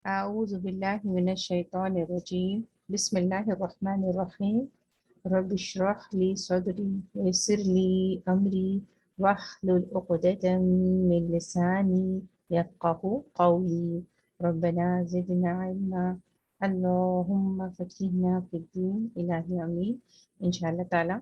أعوذ بالله من الشيطان الرجيم بسم الله الرحمن الرحيم رب اشرح لي صدري ويسر لي أمري واحلل عقدة من لساني يفقه قولي ربنا زدنا علما اللهم فقهنا في الدين إلهي آمين إن شاء الله تعالى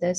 10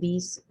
20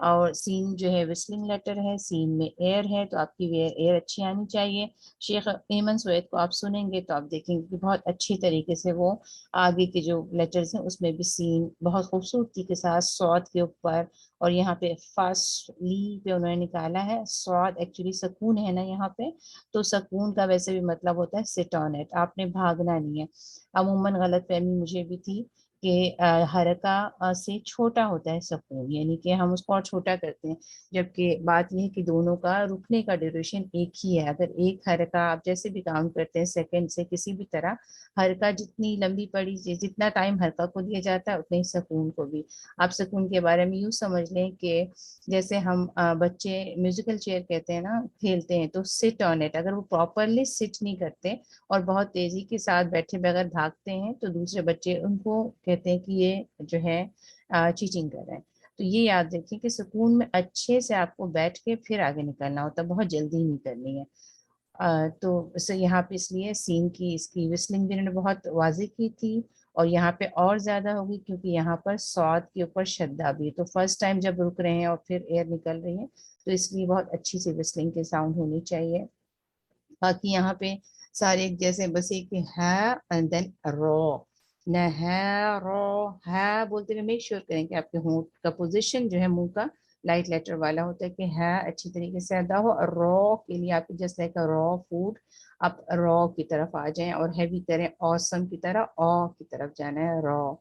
اور سین جو ہے وسلنگ لیٹر ہے، سین میں ایئر ہے تو آپ کی ایئر اچھی آنی چاہیے. شیخ ایمن سوید کو آپ سنیں گے تو آپ دیکھیں گے کہ بہت اچھی طریقے سے وہ آگے کے جو لیٹرز ہیں اس میں بھی سین بہت خوبصورتی کے ساتھ صاد کے اوپر، اور یہاں پہ فاصلی پہ انہوں نے نکالا ہے. صاد ایکچولی سکون ہے نا یہاں پہ، تو سکون کا ویسے بھی مطلب ہوتا ہے سٹ آن اٹ، آپ نے بھاگنا نہیں ہے. عموماً غلط فہمی مجھے بھی تھی کہ حرکہ سے چھوٹا ہوتا ہے سکون، یعنی کہ ہم اس کو اور چھوٹا کرتے ہیں، جبکہ بات یہ ہے کہ دونوں کا رکنے کا ڈیوریشن ایک ہی ہے. اگر ایک حرکہ آپ جیسے بھی کاؤنٹ کرتے ہیں سیکنڈ سے کسی بھی طرح، حرکہ جتنی لمبی پڑی جتنا ٹائم حرکہ کو دیا جاتا ہے اتنے ہی سکون کو بھی. آپ سکون کے بارے میں یوں سمجھ لیں کہ جیسے ہم بچے میوزیکل چیئر کہتے ہیں نا کھیلتے ہیں، تو سٹ آن اٹ، اگر وہ پراپرلی سٹ نہیں کرتے اور بہت تیزی کے ساتھ بیٹھے بغیر بھاگتے ہیں تو دوسرے بچے ان کو کہتے ہیں کہ یہ جو ہے چیٹنگ کر رہے ہیں. تو یہ یاد رکھیں کہ سکون میں اچھے سے آپ کو بیٹھ کے پھر آگے نکلنا ہوتا ہے، بہت جلدی نہیں کرنی ہے. تو یہاں پہ اس لیے سین کی اس کی وسلنگ بھی انہوں نے بہت واضح کی تھی، اور یہاں پہ اور زیادہ ہوگی کیونکہ یہاں پر صاد کے اوپر شدہ بھی، تو فرسٹ ٹائم جب رک رہے ہیں اور پھر ایئر نکل رہی ہے تو اس لیے بہت اچھی سی وسلنگ کے ساؤنڈ ہونی چاہیے. باقی یہاں پہ سارے ایک جیسے بس ایک ہے اینڈ دین رو، نہ ہے رو ہے بولتے ہوئے میک شیور کریں کہ آپ کے ہونٹ کا پوزیشن جو ہے منہ کا لائٹ لیٹر والا ہوتا ہے کہ ہے اچھی طریقے سے ادا ہو. اور رو کے لیے آپ جسٹ لائک رو فوڈ، آپ رو کی طرف آ جائیں اور ہیوی کریں اوسم کی طرح، او کی طرف جانا ہے رو.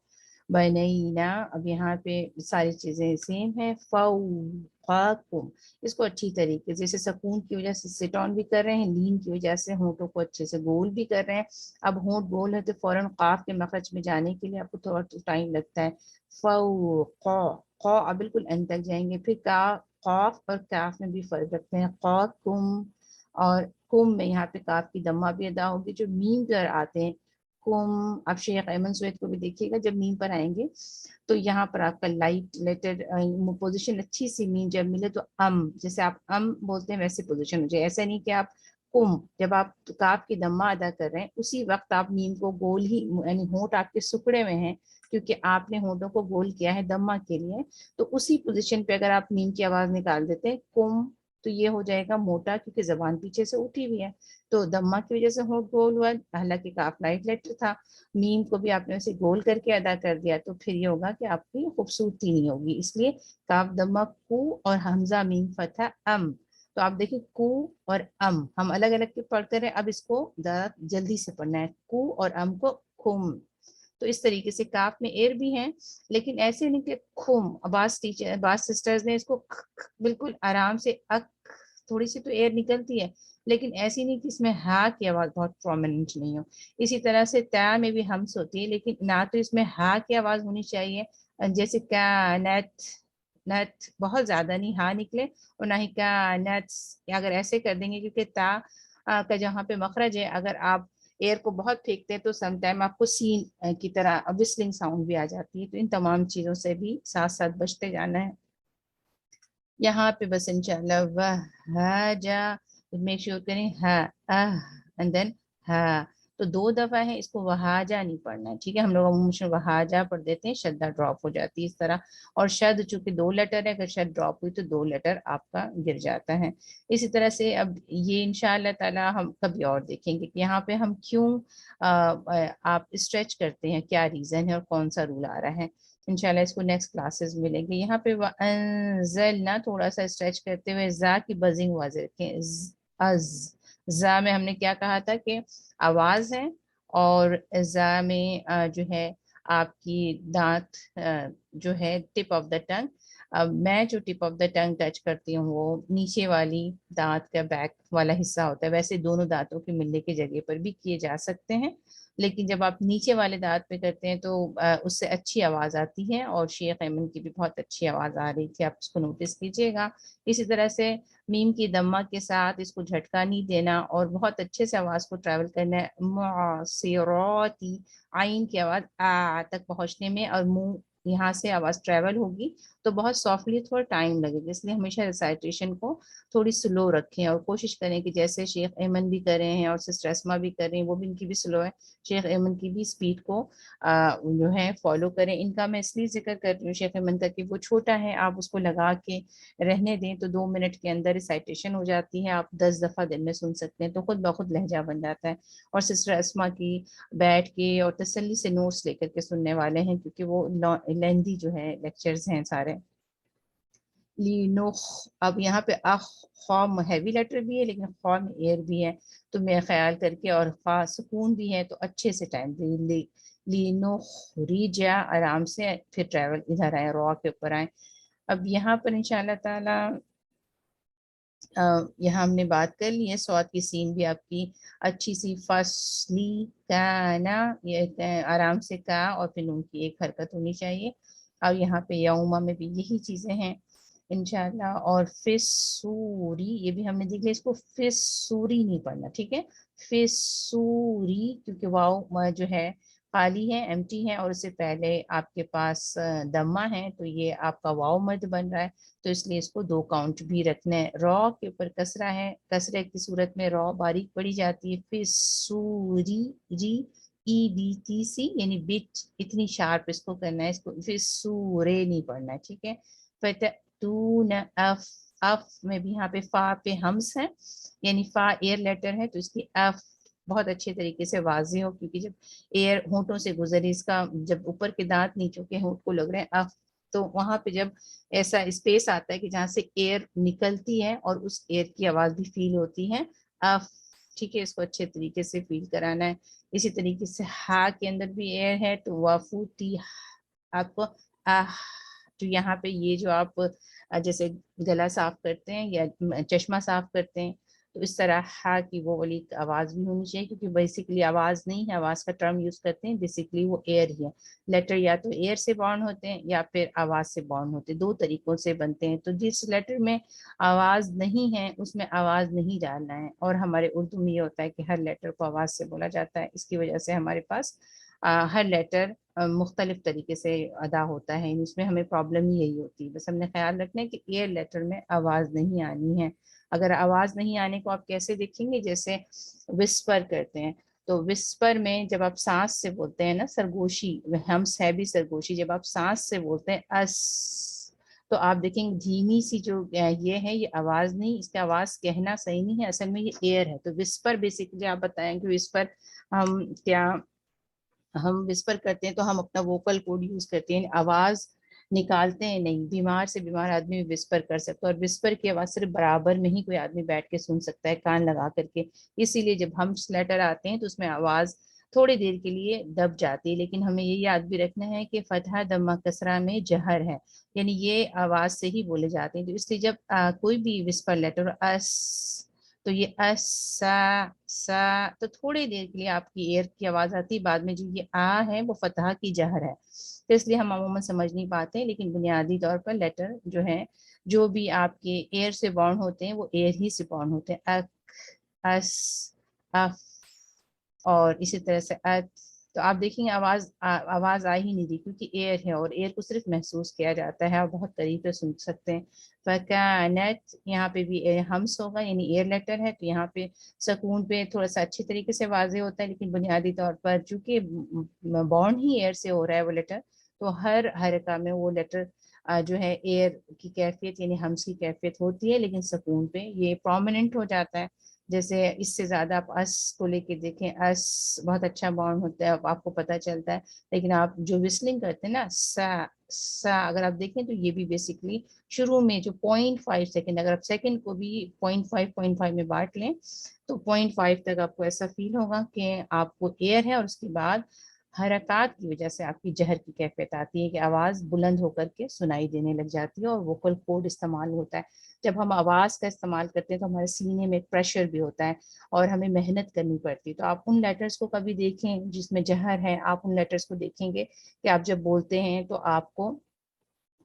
بنینا اب یہاں پہ ساری چیزیں سیم ہیں. فوقکم، اس کو اچھی طریقے سے جیسے سکون کی وجہ سے سٹ آن بھی کر رہے ہیں، لین کی وجہ سے ہونٹوں کو اچھے سے گول بھی کر رہے ہیں. اب ہونٹ گول ہے تو فوراً قاف کے مخرج میں جانے کے لیے آپ کو تھوڑا ٹائم لگتا ہے. فوق، قو اب بالکل اند تک جائیں گے. پھر قاف اور کاف میں بھی فرق رکھتے ہیں. قاکم اور کم میں یہاں پہ کاف کی دمہ بھی ادا ہوگی. جو میم پر آتے ہیں کم، اب شیخ ایمن سوید کو بھی دیکھیے گا جب میم پر آئیں گے تو یہاں پر آپ کا لائٹ لیٹر پوزیشن اچھی سی میم جب ملے تو جیسے آپ بولتے ہیں ویسے پوزیشن ہو جائے. ایسا نہیں کہ آپ کم جب آپ کاف کی دمہ ادا کر رہے ہیں اسی وقت آپ میم کو گول ہی، یعنی ہونٹ آپ کے سکڑے میں ہیں کیونکہ آپ نے ہونٹوں کو گول کیا ہے دمہ کے لیے، تو اسی پوزیشن پہ اگر آپ میم کی آواز نکال دیتے ہیں کم تو یہ ہو جائے گا موٹا کیونکہ زبان پیچھے سے اٹھی ہوئی ہے تو دمہ کی وجہ سے ہونٹ گول ہوا. حالانکہ کاف لائٹ لیٹر تھا، میم کو بھی آپ نے اسے گول کر کے ادا کر دیا تو پھر یہ ہوگا کہ آپ کی خوبصورتی نہیں ہوگی. اس لیے کاف دمہ کو اور حمزہ میم فتح تو آپ دیکھیں کو اور ہم الگ الگ پڑھتے رہے. اب اس کو ذرا جلدی سے پڑھنا ہے، کو اور کو کھم. تو اس طریقے سے کاف میں ایر بھی ہیں لیکن ایسے نہیں کہ کھم. بعض سسٹرز نے اس کو بالکل آرام سے تھوڑی سی تو ایئر نکلتی ہے لیکن ایسی نہیں کہ اس میں ہا کی آواز بہت پرومیننٹ نہیں ہو. اسی طرح سے تا میں بھی ہمس ہوتی ہے لیکن نہ تو اس میں ہا کی آواز ہونی چاہیے جیسے کا نیٹ نیٹ بہت زیادہ نہیں ہا نکلے، اور نہ ہی کا نیٹس اگر ایسے کر دیں گے کیونکہ تا کا جہاں پہ مخرج ہے اگر آپ ایئر کو بہت پھینکتے ہیں تو سم ٹائم آپ کو سین کی طرح وسلنگ ساؤنڈ بھی آ جاتی ہے. تو ان تمام چیزوں سے بھی ساتھ ساتھ بچتے جانا ہے. یہاں پہ بس انشاءاللہ وہ جا میک شیور کریں اینڈ دین تو 2 دفعہ ہے، اس کو وہاجا نہیں پڑھنا ہے. ٹھیک ہے، ہم لوگ وہاجا پڑھ دیتے ہیں، شدہ ڈراپ ہو جاتی ہے اس طرح. اور شد چونکہ 2 لیٹر ہے، اگر شد ڈراپ ہوئی تو 2 لیٹر آپ کا گر جاتا ہے. اسی طرح سے اب یہ انشاءاللہ تعالی ہم کبھی اور دیکھیں گے کہ یہاں پہ ہم کیوں آپ اسٹریچ کرتے ہیں، کیا ریزن ہے اور کون سا رول آ رہا ہے. انشاءاللہ اس کو نیکسٹ کلاسز ملیں گے. یہاں پہ وَأَنزَلْنَا تھوڑا سا اسٹریچ کرتے ہوئے زا کی بزنگ واضح رکھیں. از زا میں ہم نے کیا کہا تھا کہ آواز ہے، اور زا میں جو ہے آپ کی دانت جو ہے ٹپ آف دا ٹنگ. میں جو tip of the tongue touch کرتی ہوں وہ نیچے والی دانت کا بیک والا حصہ ہوتا ہے. ویسے دونوں دانتوں کے ملنے کی جگہ پر بھی کیے جا سکتے ہیں لیکن جب آپ نیچے والے دانت پہ کرتے ہیں تو اس سے اچھی آواز آتی ہے، اور شیخ ایمن کی بھی بہت اچھی آواز آ رہی تھی، آپ اس کو نوٹس کیجیے گا. اسی طرح سے میم کی دمہ کے ساتھ اس کو جھٹکا نہیں دینا اور بہت اچھے سے آواز کو ٹریول کرنا ہے. معصراتی عین کی آواز تک پہنچنے میں اور منہ یہاں سے آواز ٹریول ہوگی تو بہت سافٹلی تھوڑا ٹائم لگے گا، اس لیے ہمیشہ ریسائٹیشن کو تھوڑی سلو رکھیں اور کوشش کریں کہ جیسے شیخ ایمن بھی کر رہے ہیں اور سسٹر اسما بھی کر رہے ہیں، وہ بھی ان کی بھی سلو ہے، شیخ ایمن کی بھی اسپیڈ کو جو ہے فالو کریں۔ ان کا میں اس لیے ذکر کر رہی ہوں شیخ ایمن کا کہ وہ چھوٹا ہے، آپ اس کو لگا کے رہنے دیں تو 2 منٹ کے اندر ریسائٹیشن ہو جاتی ہے، آپ 10 دفعہ دن میں سن سکتے ہیں تو خود بخود لہجہ بن جاتا ہے۔ اور سسٹر اسما کی بیٹھ کے اور تسلی سے نوٹس لے کر کے سننے والے ہیں، کیونکہ وہ لیندی جو ہے لیکچرز ہیں سارے۔ لینوخ، اب یہاں پہ اخ خام ہیوی لیٹر بھی ہے لیکن خام ایئر بھی ہے، تو میں خیال کر کے، اور خا سکون بھی ہے تو اچھے سے ٹائم دیں۔ لینوخ ریجا، آرام سے پھر ٹریول ادھر آئے، رو کے اوپر آئے۔ اب یہاں پر انشاءاللہ تعالی یہاں ہم نے بات کر لی ہے، سواد کی سین بھی آپ کی اچھی سی فصلی کانا، یہ آرام سے کا اور پھر نون کی ایک حرکت ہونی چاہیے، اور یہاں پہ یوما میں بھی یہی چیزیں ہیں انشاءاللہ۔ اور فسوری یہ بھی ہم نے دیکھ لیا، اس کو فسوری نہیں پڑھنا، ٹھیک ہے، فسوری، کیونکہ واؤ جو ہے خالی ہے، ایمٹی ہے، اور اس سے پہلے آپ کے پاس دمہ ہے تو یہ آپ کا واؤ مد بن رہا ہے، تو اس لیے اس کو 2 کاؤنٹ بھی رکھنا ہے۔ رو کے اوپر کسرہ ہے، کسرے کی صورت میں رو باریک پڑی جاتی ہے، فسوری ری ای بی ٹی سی، یعنی بٹ اتنی شارپ اس کو کرنا ہے، اس کو فسورے نہیں پڑھنا ہے، ٹھیک ہے۔ فتأتون اف، اف میں بھی یہاں پہ فا پہ ہمس ہے، یعنی فا ایئر لیٹر ہے تو اس کی اف بہت اچھے طریقے سے واضح ہو، کیونکہ جب ایئر ہونٹوں سے گزری، اس کا جب اوپر کے دانت نیچوں کے ہونٹ کو لگ رہے ہیں اف، تو وہاں پہ جب ایسا اسپیس آتا ہے کہ جہاں سے ایئر نکلتی ہے اور اس ایئر کی آواز بھی فیل ہوتی ہے اف، ٹھیک ہے، اس کو اچھے طریقے سے فیل کرانا ہے۔ اسی طریقے سے ہا کے اندر بھی ایئر ہے تو وافوتی، آپ کو تو یہاں پہ یہ جو آپ جیسے گلا صاف کرتے ہیں یا چشمہ صاف کرتے ہیں تو اس طرح ہا کی وہ والی آواز بھی ہونی چاہیے، کیونکہ بیسکلی آواز نہیں ہے، آواز کا ٹرم یوز کرتے ہیں، بیسکلی وہ ایئر ہی ہے۔ لیٹر یا تو ایئر سے بارن ہوتے ہیں یا پھر آواز سے بارن ہوتے ہیں، 2 طریقوں سے بنتے ہیں، تو جس لیٹر میں آواز نہیں ہے اس میں آواز نہیں ڈالنا ہے، اور ہمارے اردو میں یہ ہوتا ہے کہ ہر لیٹر کو آواز سے بولا جاتا ہے، اس کی وجہ سے ہمارے پاس ہر لیٹر مختلف طریقے سے ادا ہوتا ہے، اس میں ہمیں پرابلم ہی یہی ہوتی ہے، بس ہم نے خیال رکھنا ہے کہ ایئر لیٹر میں آواز نہیں آنی ہے۔ اگر آواز نہیں آنے کو آپ کیسے دیکھیں گے، جیسے وسپر کرتے ہیں تو وسپر میں جب آپ سانس سے بولتے ہیں نا، سرگوشی ہمس ہے بھی سرگوشی، جب آپ سانس سے بولتے ہیں اس، تو آپ دیکھیں گے دھیمی سی جو یہ ہے یہ آواز نہیں، اس کا آواز کہنا صحیح نہیں ہے، اصل میں یہ ایئر ہے۔ تو وسپر بیسکلی آپ بتائیں کہ وسپر ہم کیا، ہم وسپر کرتے ہیں تو ہم اپنا ووکل کوڈ یوز کرتے ہیں، آواز نکالتے ہیں نہیں، بیمار سے بیمار آدمی وسپر کر سکتا ہے، اور وسپر کی آواز صرف برابر میں ہی کوئی آدمی بیٹھ کے سن سکتا ہے کان لگا کر کے، اسی لیے جب ہم لیٹر آتے ہیں تو اس میں آواز تھوڑی دیر کے لیے دب جاتی ہے، لیکن ہمیں یہ یاد بھی رکھنا ہے کہ فتحہ دمہ کسرہ میں جہر ہے، یعنی یہ آواز سے ہی بولے جاتے ہیں، تو اس لیے جب کوئی بھی وسپر لیٹر اس، تو یہ اس سا سا، تو تھوڑی دیر کے لیے آپ کی ایئر کی آواز آتی ہے، بعد میں جو یہ آ ہے وہ فتحہ کی جہر ہے، تو اس لیے ہم عموماً سمجھ نہیں پاتے، لیکن بنیادی طور پر لیٹر جو ہے جو بھی آپ کے ایئر سے بارن ہوتے ہیں وہ ایئر ہی سے بارن ہوتے ہیں، اک، اس، اف، اور اسی طرح سے ات، تو آپ دیکھیں گے آواز آ ہی نہیں رہی کیونکہ ایئر ہے، اور ایئر کو صرف محسوس کیا جاتا ہے اور بہت قریب سے سن سکتے ہیں۔ فکانت، یہاں پہ بھی ہمس ہوگا، یعنی ایئر لیٹر ہے تو یہاں پہ سکون پہ تھوڑا سا اچھی طریقے سے واضح ہوتا ہے، لیکن بنیادی طور پر چونکہ بارن ہی ایئر سے ہو رہا ہے وہ لیٹر، تو ہر حرکہ میں وہ لیٹر جو ہے ایئر کی کیفیت یعنی ہمس کی کیفیت ہوتی ہے، لیکن سکون پہ یہ پرومیننٹ ہو جاتا ہے۔ جیسے اس سے زیادہ آپ اس کو لے کے دیکھیں، اس بہت اچھا بارن ہوتا ہے، آپ کو پتہ چلتا ہے، لیکن آپ جو وسلنگ کرتے ہیں نا سا سا، اگر آپ دیکھیں تو یہ بھی بیسکلی شروع میں جو 0.5 سیکنڈ، اگر آپ سیکنڈ کو بھی 0.5 میں بانٹ لیں تو 0.5 تک آپ کو ایسا فیل ہوگا کہ آپ کو ایئر ہے، اور اس کے بعد حرکات کی وجہ سے آپ کی جہر کی کیفیت آتی ہے کہ آواز بلند ہو کر کے سنائی دینے لگ جاتی ہے، اور ووکل کوڈ استعمال ہوتا ہے۔ جب ہم آواز کا استعمال کرتے ہیں تو ہمارے سینے میں پریشر بھی ہوتا ہے اور ہمیں محنت کرنی پڑتی ہے، تو آپ ان لیٹرز کو کبھی دیکھیں جس میں جہر ہے، آپ ان لیٹرز کو دیکھیں گے کہ آپ جب بولتے ہیں تو آپ کو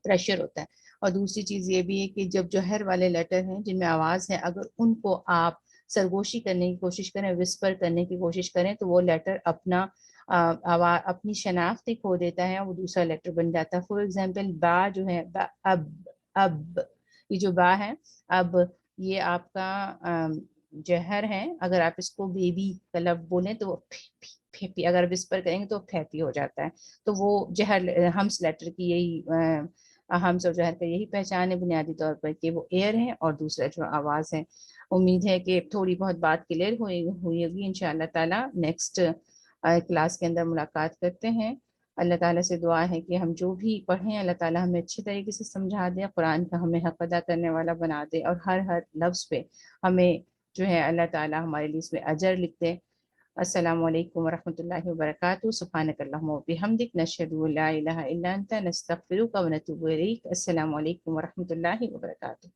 پریشر ہوتا ہے۔ اور دوسری چیز یہ بھی ہے کہ جب جوہر والے لیٹر ہیں جن میں آواز ہے، اگر ان کو آپ سرگوشی کرنے کی کوشش کریں، وسپر کرنے کی کوشش کریں تو وہ لیٹر اپنا اپنی شناخت کھو دیتا ہے، وہ دوسرا لیٹر بن جاتا ہے. فار ایگزامپل با جو ہے اب یہ جو با ہے اب، یہ آپ کا جہر ہے. اگر آپ اس کو بیبی کا لفظ بولیں تو وہ پھیپی، اگر وسپر کریں گے تو پھیپی ہو جاتا ہے. تو وہ جہر ہمس لیٹر کی یہی ہمس اور جہر کا یہی پہچان ہے بنیادی طور پر کہ وہ ایئر ہے اور دوسرا جو آواز ہے. امید ہے کہ تھوڑی بہت بات کلیئر ہوئی ہوگی. انشاءاللہ تعالی نیکسٹ کلاس کے اندر ملاقات کرتے ہیں. اللہ تعالیٰ سے دعا ہے کہ ہم جو بھی پڑھیں اللہ تعالیٰ ہمیں اچھی طریقے سے سمجھا دے، قرآن کا ہمیں حق ادا کرنے والا بنا دے، اور ہر لفظ پہ ہمیں جو ہے اللہ تعالیٰ ہمارے لیے اس میں اجر لکھ دے. السلام علیکم ورحمۃ اللہ وبرکاتہ. سبحانک اللہم وبحمدک، نشہد ان لا الہ الا انت، نستغفرک ونتوب الیک. السلام علیکم ورحمۃ اللہ وبرکاتہ.